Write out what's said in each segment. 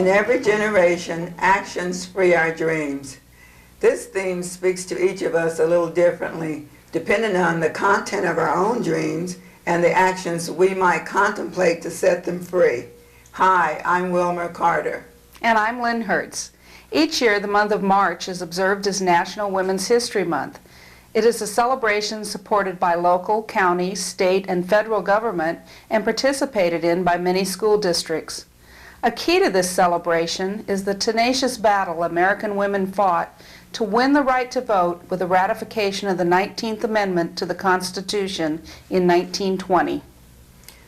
In every generation, actions free our dreams. This theme speaks to each of us a little differently, depending on the content of our own dreams and the actions we might contemplate to set them free. Hi, I'm Wilmer Carter. And I'm Lynn Hirtz. Each year, the month of March is observed as National Women's History Month. It is a celebration supported by local, county, state, and federal government and participated in by many school districts. A key to this celebration is the tenacious battle American women fought to win the right to vote with the ratification of the 19th Amendment to the Constitution in 1920.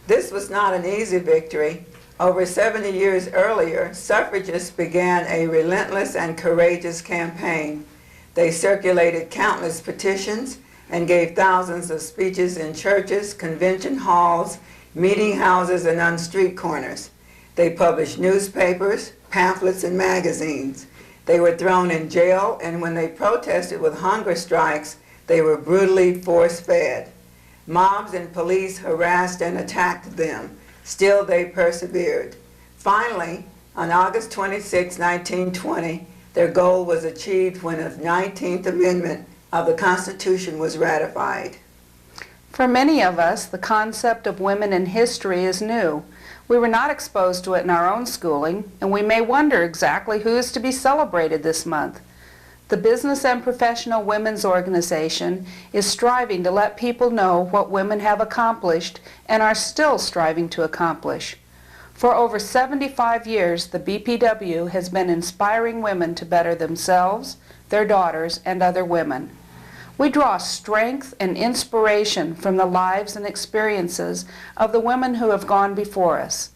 This was not an easy victory. Over 70 years earlier, suffragists began a relentless and courageous campaign. They circulated countless petitions and gave thousands of speeches in churches, convention halls, meeting houses, and on street corners. They published newspapers, pamphlets, and magazines. They were thrown in jail, and when they protested with hunger strikes, they were brutally force-fed. Mobs and police harassed and attacked them. Still, they persevered. Finally, on August 26, 1920, their goal was achieved when the 19th Amendment of the Constitution was ratified. For many of us, the concept of women in history is new. We were not exposed to it in our own schooling, and we may wonder exactly who is to be celebrated this month. The Business and Professional Women's Organization is striving to let people know what women have accomplished and are still striving to accomplish. For over 75 years, the BPW has been inspiring women to better themselves, their daughters, and other women. We draw strength and inspiration from the lives and experiences of the women who have gone before us.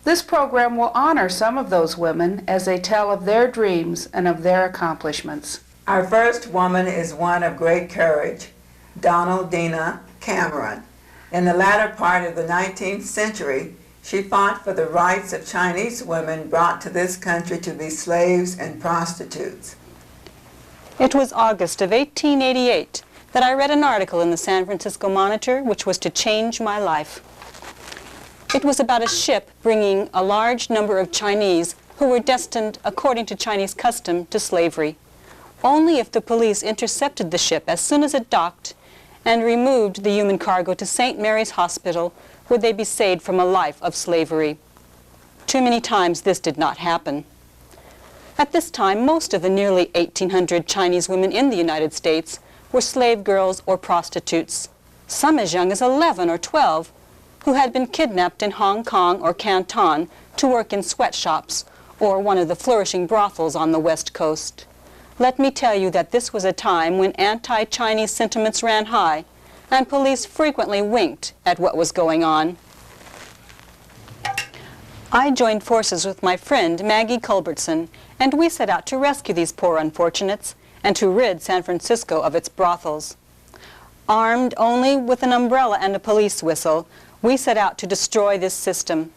This program will honor some of those women as they tell of their dreams and of their accomplishments. Our first woman is one of great courage, Donaldina Cameron. In the latter part of the 19th century, she fought for the rights of Chinese women brought to this country to be slaves and prostitutes. It was August of 1888 that I read an article in the San Francisco Monitor which was to change my life. It was about a ship bringing a large number of Chinese who were destined, according to Chinese custom, to slavery. Only if the police intercepted the ship as soon as it docked and removed the human cargo to St. Mary's Hospital would they be saved from a life of slavery. Too many times this did not happen. At this time, most of the nearly 1,800 Chinese women in the United States were slave girls or prostitutes, some as young as 11 or 12, who had been kidnapped in Hong Kong or Canton to work in sweatshops or one of the flourishing brothels on the West Coast. Let me tell you that this was a time when anti-Chinese sentiments ran high, and police frequently winked at what was going on. I joined forces with my friend Maggie Culbertson, and we set out to rescue these poor unfortunates and to rid San Francisco of its brothels. Armed only with an umbrella and a police whistle, we set out to destroy this system.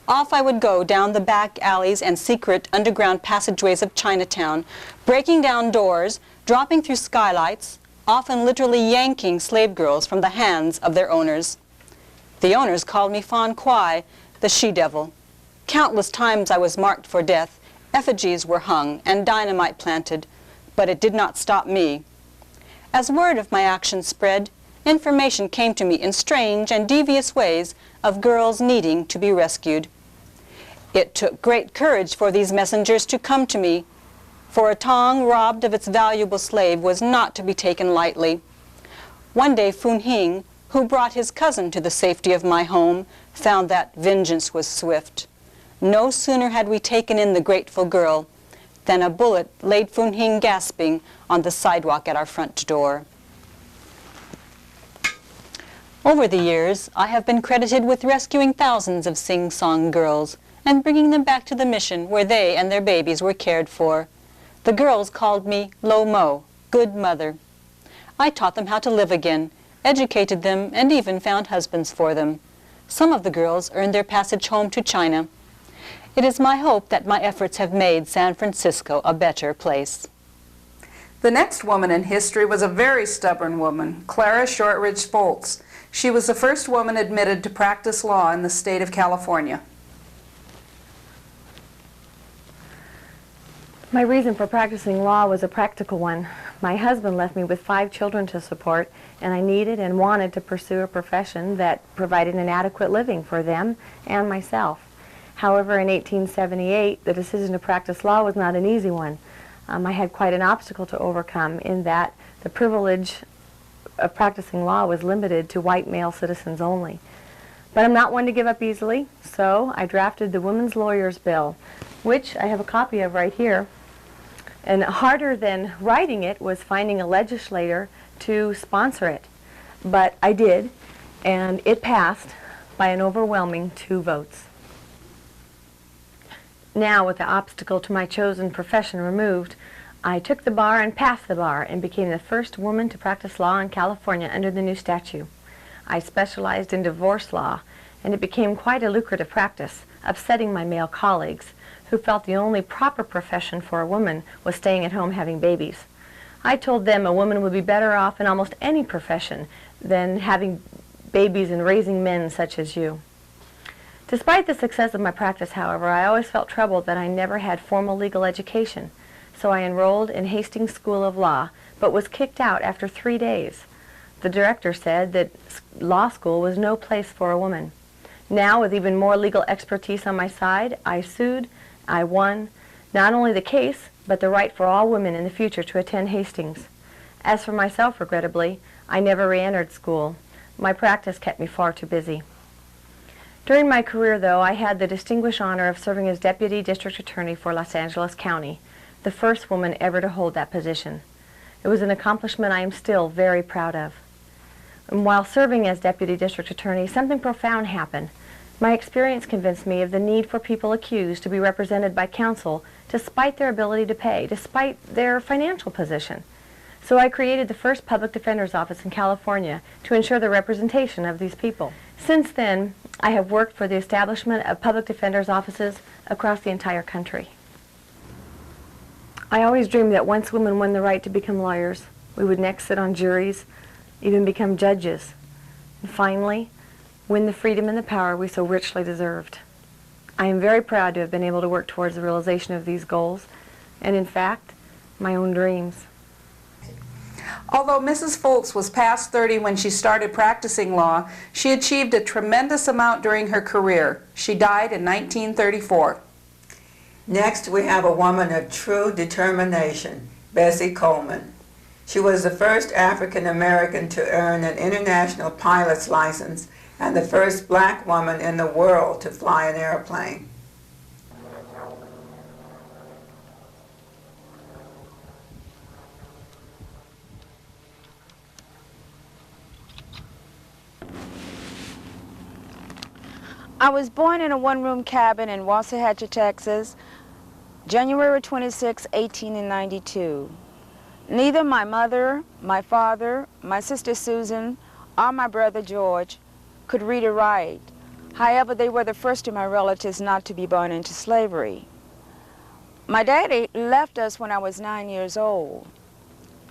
Off I would go down the back alleys and secret underground passageways of Chinatown, breaking down doors, dropping through skylights, often literally yanking slave girls from the hands of their owners. The owners called me Fan Kwai, the she-devil. Countless times I was marked for death, effigies were hung and dynamite planted, but it did not stop me. As word of my actions spread, information came to me in strange and devious ways of girls needing to be rescued. It took great courage for these messengers to come to me, for a Tong robbed of its valuable slave was not to be taken lightly. One day Fun Hing, who brought his cousin to the safety of my home, found that vengeance was swift. No sooner had we taken in the grateful girl than a bullet laid Fun Hing gasping on the sidewalk at our front door. Over the years, I have been credited with rescuing thousands of sing-song girls and bringing them back to the mission where they and their babies were cared for. The girls called me Lo Mo, good mother. I taught them how to live again, educated them, and even found husbands for them. Some of the girls earned their passage home to China. It is my hope that my efforts have made San Francisco a better place. The next woman in history was a very stubborn woman, Clara Shortridge Foltz. She was the first woman admitted to practice law in the state of California. My reason for practicing law was a practical one. My husband left me with 5 children to support, and I needed and wanted to pursue a profession that provided an adequate living for them and myself. However, in 1878, the decision to practice law was not an easy one. I had quite an obstacle to overcome in that the privilege of practicing law was limited to white male citizens only. But I'm not one to give up easily, so I drafted the Women's Lawyers Bill, which I have a copy of right here. And harder than writing it was finding a legislator to sponsor it. But I did, and it passed by an overwhelming 2 votes. Now, with the obstacle to my chosen profession removed, I took the bar and passed the bar and became the first woman to practice law in California under the new statute. I specialized in divorce law, and it became quite a lucrative practice, upsetting my male colleagues, who felt the only proper profession for a woman was staying at home having babies. I told them a woman would be better off in almost any profession than having babies and raising men such as you. Despite the success of my practice, however, I always felt troubled that I never had formal legal education, so I enrolled in Hastings School of Law, but was kicked out after 3 days. The director said that law school was no place for a woman. Now, with even more legal expertise on my side, I sued. I won not only the case, but the right for all women in the future to attend Hastings. As for myself, regrettably, I never re-entered school. My practice kept me far too busy. During my career, though, I had the distinguished honor of serving as Deputy District Attorney for Los Angeles County, the first woman ever to hold that position. It was an accomplishment I am still very proud of. And while serving as Deputy District Attorney, something profound happened. My experience convinced me of the need for people accused to be represented by counsel despite their ability to pay, despite their financial position. So I created the first public defender's office in California to ensure the representation of these people. Since then, I have worked for the establishment of public defender's offices across the entire country. I always dreamed that once women won the right to become lawyers, we would next sit on juries, even become judges, and finally, win the freedom and the power we so richly deserved. I am very proud to have been able to work towards the realization of these goals, and in fact, my own dreams. Although Mrs. Foltz was past 30 when she started practicing law, she achieved a tremendous amount during her career. She died in 1934. Next, we have a woman of true determination, Bessie Coleman. She was the first African American to earn an international pilot's license and the first black woman in the world to fly an airplane. I was born in a one-room cabin in Waxahachie, Texas, January 26, 1892. Neither my mother, my father, my sister Susan, or my brother George could read or write. However, they were the first of my relatives not to be born into slavery. My daddy left us when I was 9 years old.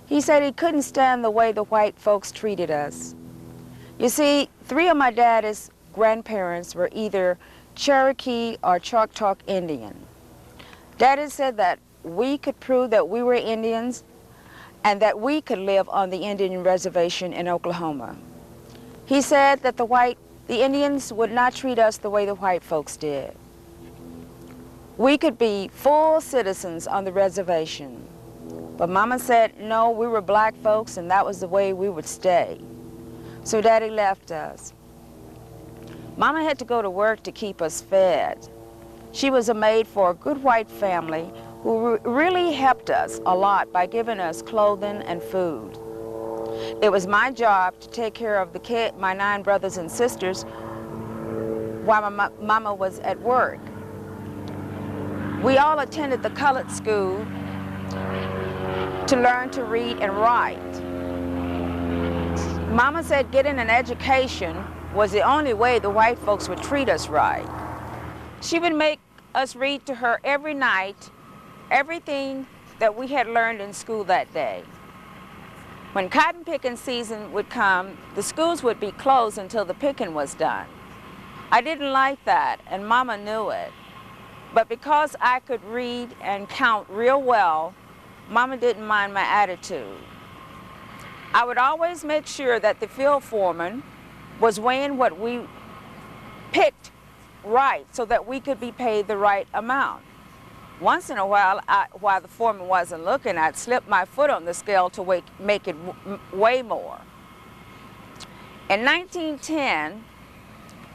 He said he couldn't stand the way the white folks treated us. You see, 3 of my daddy's grandparents were either Cherokee or Choctaw Indian. Daddy said that we could prove that we were Indians and that we could live on the Indian reservation in Oklahoma. He said that the Indians would not treat us the way the white folks did. We could be full citizens on the reservation. But Mama said, no, we were black folks and that was the way we would stay. So Daddy left us. Mama had to go to work to keep us fed. She was a maid for a good white family who really helped us a lot by giving us clothing and food. It was my job to take care of my 9 brothers and sisters while my mama was at work. We all attended the colored school to learn to read and write. Mama said getting an education was the only way the white folks would treat us right. She would make us read to her every night everything that we had learned in school that day. When cotton picking season would come, the schools would be closed until the picking was done. I didn't like that, and Mama knew it. But because I could read and count real well, Mama didn't mind my attitude. I would always make sure that the field foreman was weighing what we picked right so that we could be paid the right amount. Once in a while, while the foreman wasn't looking, I'd slip my foot on the scale to make it weigh more. In 1910,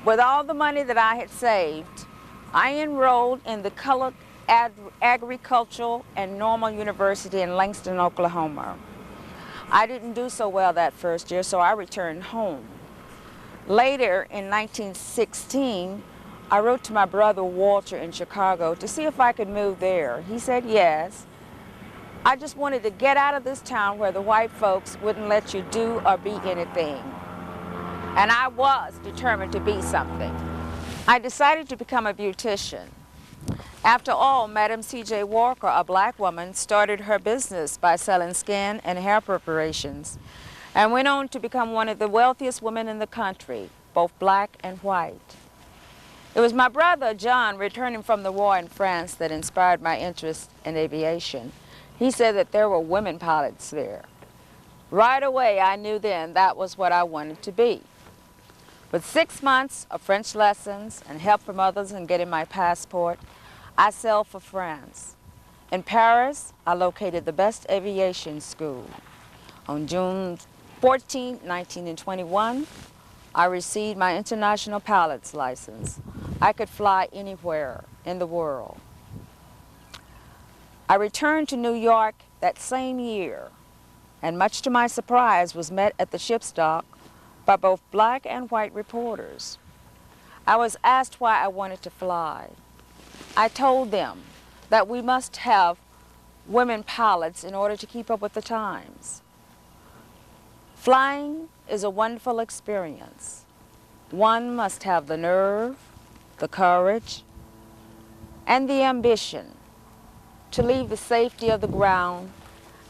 with all the money that I had saved, I enrolled in the Colored Agricultural and Normal University in Langston, Oklahoma. I didn't do so well that first year, so I returned home. Later, in 1916, I wrote to my brother Walter in Chicago to see if I could move there. He said yes. I just wanted to get out of this town where the white folks wouldn't let you do or be anything. And I was determined to be something. I decided to become a beautician. After all, Madam C.J. Walker, a black woman, started her business by selling skin and hair preparations and went on to become one of the wealthiest women in the country, both black and white. It was my brother, John, returning from the war in France that inspired my interest in aviation. He said that there were women pilots there. Right away, I knew then that was what I wanted to be. With 6 months of French lessons and help from others in getting my passport, I sailed for France. In Paris, I located the best aviation school. On June 14, 1921, I received my international pilot's license. I could fly anywhere in the world. I returned to New York that same year, and much to my surprise was met at the ship's dock by both black and white reporters. I was asked why I wanted to fly. I told them that we must have women pilots in order to keep up with the times. Flying is a wonderful experience. One must have the nerve, the courage, and the ambition to leave the safety of the ground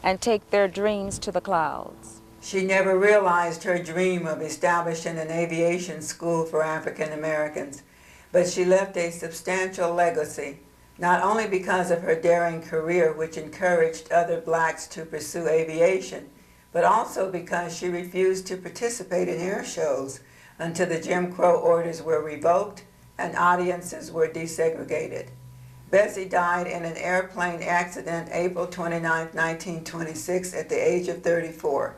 and take their dreams to the clouds. She never realized her dream of establishing an aviation school for African Americans, but she left a substantial legacy, not only because of her daring career, which encouraged other blacks to pursue aviation, but also because she refused to participate in air shows until the Jim Crow orders were revoked and audiences were desegregated. Bessie died in an airplane accident April 29, 1926, at the age of 34.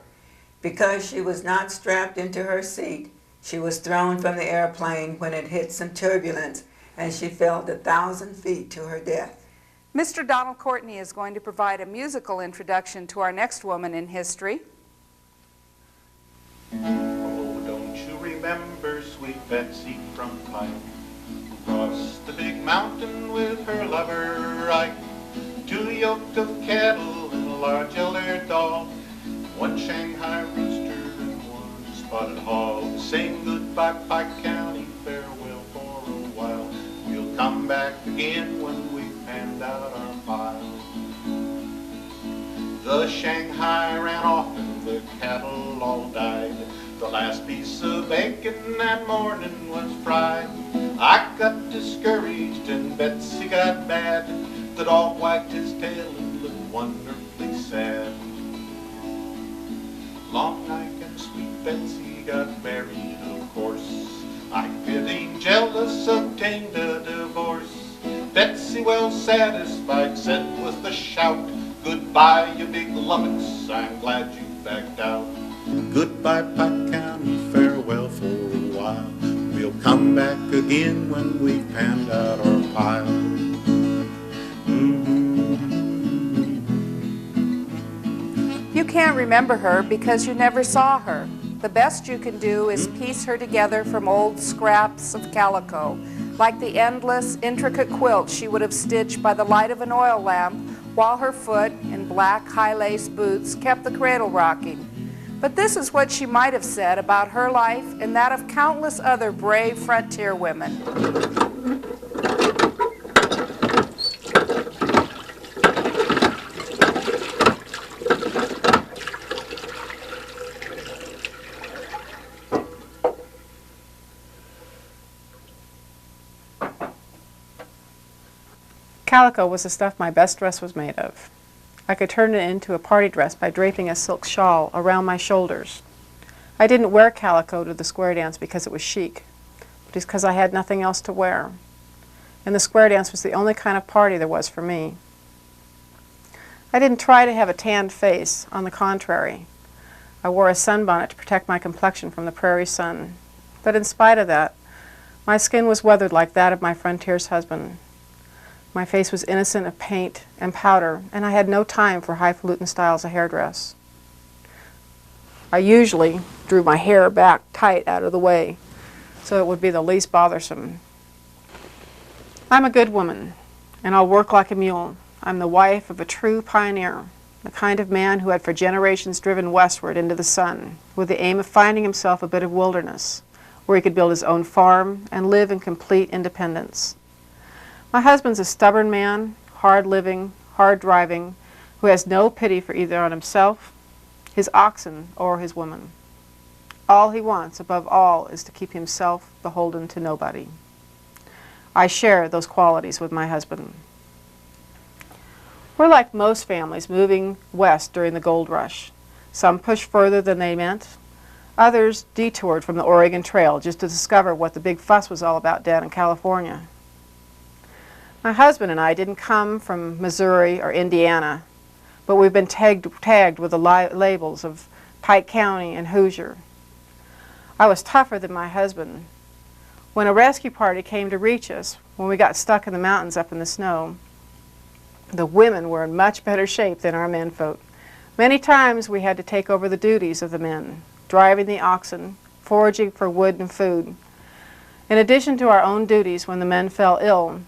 Because she was not strapped into her seat, she was thrown from the airplane when it hit some turbulence, and she fell 1,000 feet to her death. Mr. Donald Courtney is going to provide a musical introduction to our next woman in history. Oh, don't you remember sweet Betsy from Clyde, who crossed the big mountain with her lover Ike? 2 yoke of cattle and a large elder dog, 1 Shanghai rooster and 1 spotted hog. Saying goodbye, Pike County, farewell for a while. We'll come back again when we've panned out our pile. The Shanghai ran off and the cattle all died. The last piece of bacon that morning was fried. I got discouraged and Betsy got mad. The dog wagged his tail and looked wonderfully sad. Long Ike and sweet Betsy got married, of course. Ike, getting jealous, obtained a divorce. Betsy, well satisfied, said with a shout, "Goodbye, you big lummox, I'm glad you backed out." Goodbye, Pike County, farewell for a while. We'll come back again when we've panned out our pile. You can't remember her because you never saw her. The best you can do is piece her together from old scraps of calico, like the endless, intricate quilt she would have stitched by the light of an oil lamp while her foot, in black high-lace boots, kept the cradle rocking. But this is what she might have said about her life and that of countless other brave frontier women. Calico was the stuff my best dress was made of. I could turn it into a party dress by draping a silk shawl around my shoulders. I didn't wear calico to the square dance because it was chic, but it's because I had nothing else to wear. And the square dance was the only kind of party there was for me. I didn't try to have a tanned face. On the contrary, I wore a sunbonnet to protect my complexion from the prairie sun. But in spite of that, my skin was weathered like that of my frontier's husband. My face was innocent of paint and powder, and I had no time for highfalutin styles of hairdress. I usually drew my hair back tight out of the way so it would be the least bothersome. I'm a good woman, and I'll work like a mule. I'm the wife of a true pioneer, the kind of man who had for generations driven westward into the sun with the aim of finding himself a bit of wilderness where he could build his own farm and live in complete independence. My husband's a stubborn man, hard-living, hard-driving, who has no pity for either on himself, his oxen, or his woman. All he wants, above all, is to keep himself beholden to nobody. I share those qualities with my husband. We're like most families moving west during the gold rush. Some pushed further than they meant. Others detoured from the Oregon Trail just to discover what the big fuss was all about down in California. My husband and I didn't come from Missouri or Indiana, but we've been tagged with the labels of Pike County and Hoosier. I was tougher than my husband. When a rescue party came to reach us, when we got stuck in the mountains up in the snow, the women were in much better shape than our menfolk. Many times we had to take over the duties of the men, driving the oxen, foraging for wood and food. In addition to our own duties when the men fell ill,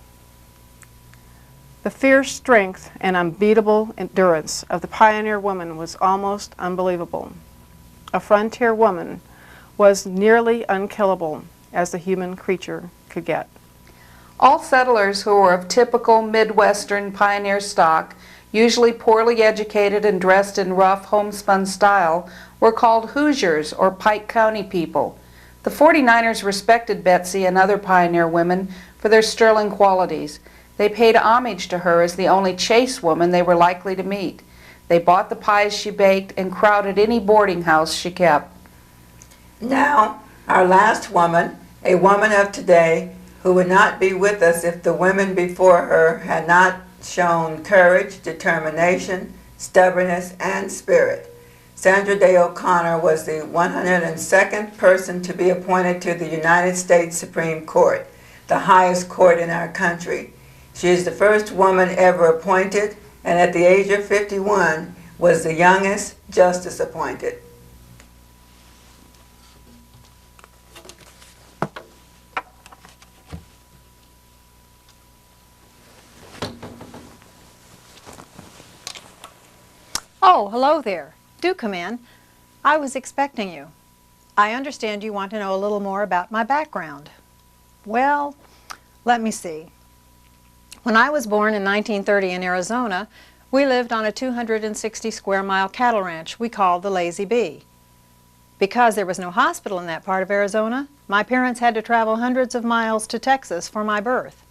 the fierce strength and unbeatable endurance of the pioneer woman was almost unbelievable. A frontier woman was nearly unkillable as the human creature could get. All settlers who were of typical Midwestern pioneer stock, usually poorly educated and dressed in rough homespun style, were called Hoosiers or Pike County people. The 49ers respected Betsy and other pioneer women for their sterling qualities. They paid homage to her as the only chaste woman they were likely to meet. They bought the pies she baked and crowded any boarding house she kept. Now, our last woman, a woman of today, who would not be with us if the women before her had not shown courage, determination, stubbornness, and spirit. Sandra Day O'Connor was the 102nd person to be appointed to the United States Supreme Court, the highest court in our country. She is the first woman ever appointed, and at the age of 51 was the youngest justice appointed. Oh, hello there. Do come in. I was expecting you. I understand you want to know a little more about my background. Well, let me see. When I was born in 1930 in Arizona, we lived on a 260 square mile cattle ranch we called the Lazy Bee. Because there was no hospital in that part of Arizona, my parents had to travel hundreds of miles to Texas for my birth.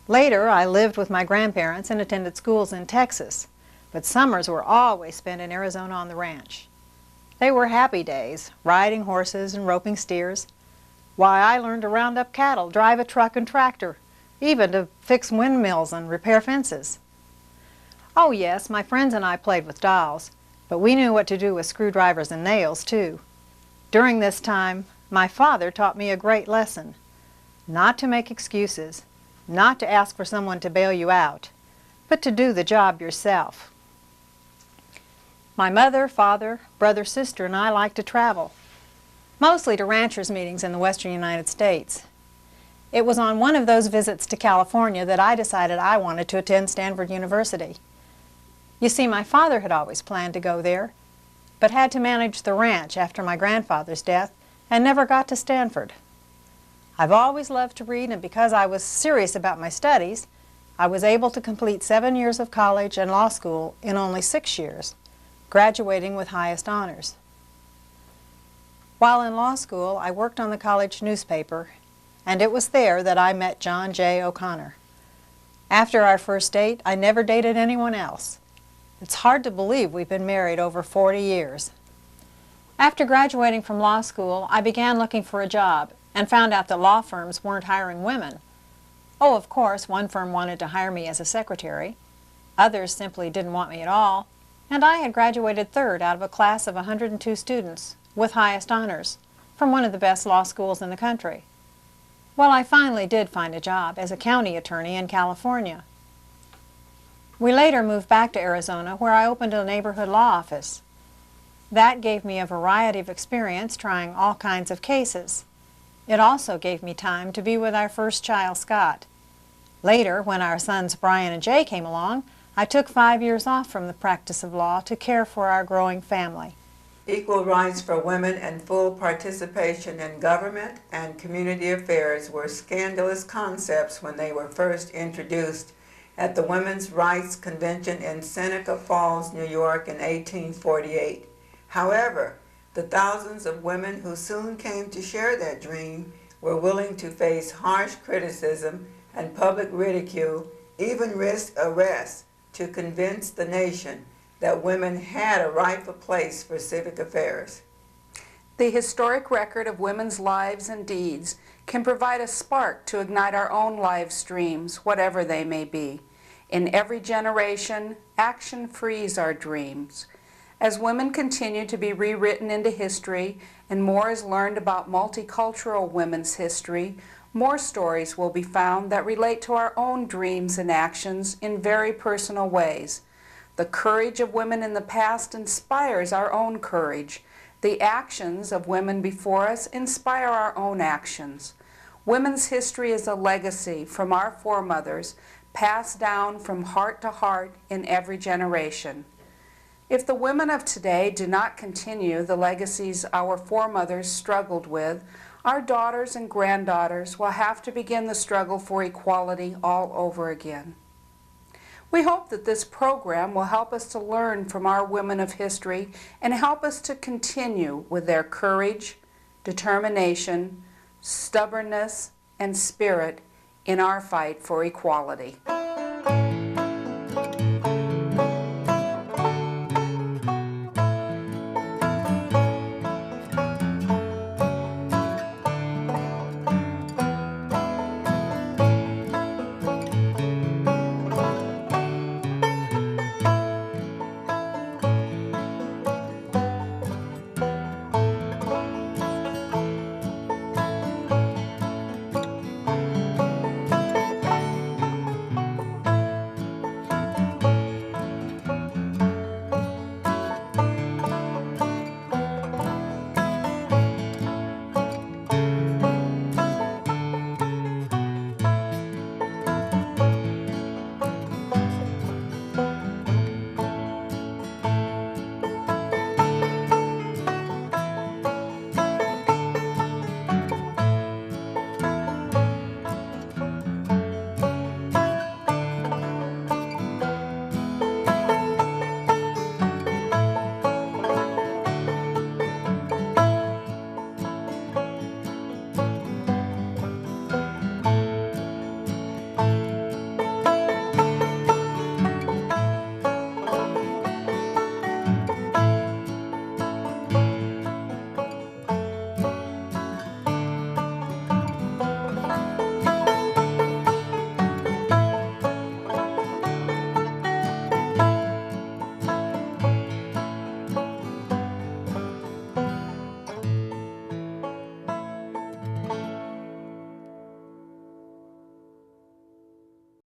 Later, I lived with my grandparents and attended schools in Texas, but summers were always spent in Arizona on the ranch. They were happy days, riding horses and roping steers. Why, I learned to round up cattle, drive a truck and tractor, even to fix windmills and repair fences. Oh yes, my friends and I played with dolls, but we knew what to do with screwdrivers and nails too. During this time, my father taught me a great lesson: not to make excuses, not to ask for someone to bail you out, but to do the job yourself. My mother, father, brother, sister, and I liked to travel, mostly to ranchers' meetings in the western United States. It was on one of those visits to California that I decided I wanted to attend Stanford University. You see, my father had always planned to go there, but had to manage the ranch after my grandfather's death and never got to Stanford. I've always loved to read, and because I was serious about my studies, I was able to complete 7 years of college and law school in only 6 years, graduating with highest honors. While in law school, I worked on the college newspaper, and it was there that I met John J. O'Connor. After our first date, I never dated anyone else. It's hard to believe we've been married over 40 years. After graduating from law school, I began looking for a job and found out that law firms weren't hiring women. Oh, of course, one firm wanted to hire me as a secretary. Others simply didn't want me at all. And I had graduated third out of a class of 102 students, with highest honors, from one of the best law schools in the country. Well, I finally did find a job as a county attorney in California. We later moved back to Arizona, where I opened a neighborhood law office. That gave me a variety of experience trying all kinds of cases. It also gave me time to be with our first child, Scott. Later, when our sons Brian and Jay came along, I took 5 years off from the practice of law to care for our growing family. Equal rights for women and full participation in government and community affairs were scandalous concepts when they were first introduced at the Women's Rights Convention in Seneca Falls, New York in 1848. However, the thousands of women who soon came to share that dream were willing to face harsh criticism and public ridicule, even risk arrest, to convince the nation that women had a rightful place for civic affairs. The historic record of women's lives and deeds can provide a spark to ignite our own live streams, whatever they may be. In every generation, action frees our dreams. As women continue to be rewritten into history and more is learned about multicultural women's history, more stories will be found that relate to our own dreams and actions in very personal ways. The courage of women in the past inspires our own courage. The actions of women before us inspire our own actions. Women's history is a legacy from our foremothers, passed down from heart to heart in every generation. If the women of today do not continue the legacies our foremothers struggled with, our daughters and granddaughters will have to begin the struggle for equality all over again. We hope that this program will help us to learn from our women of history and help us to continue with their courage, determination, stubbornness, and spirit in our fight for equality.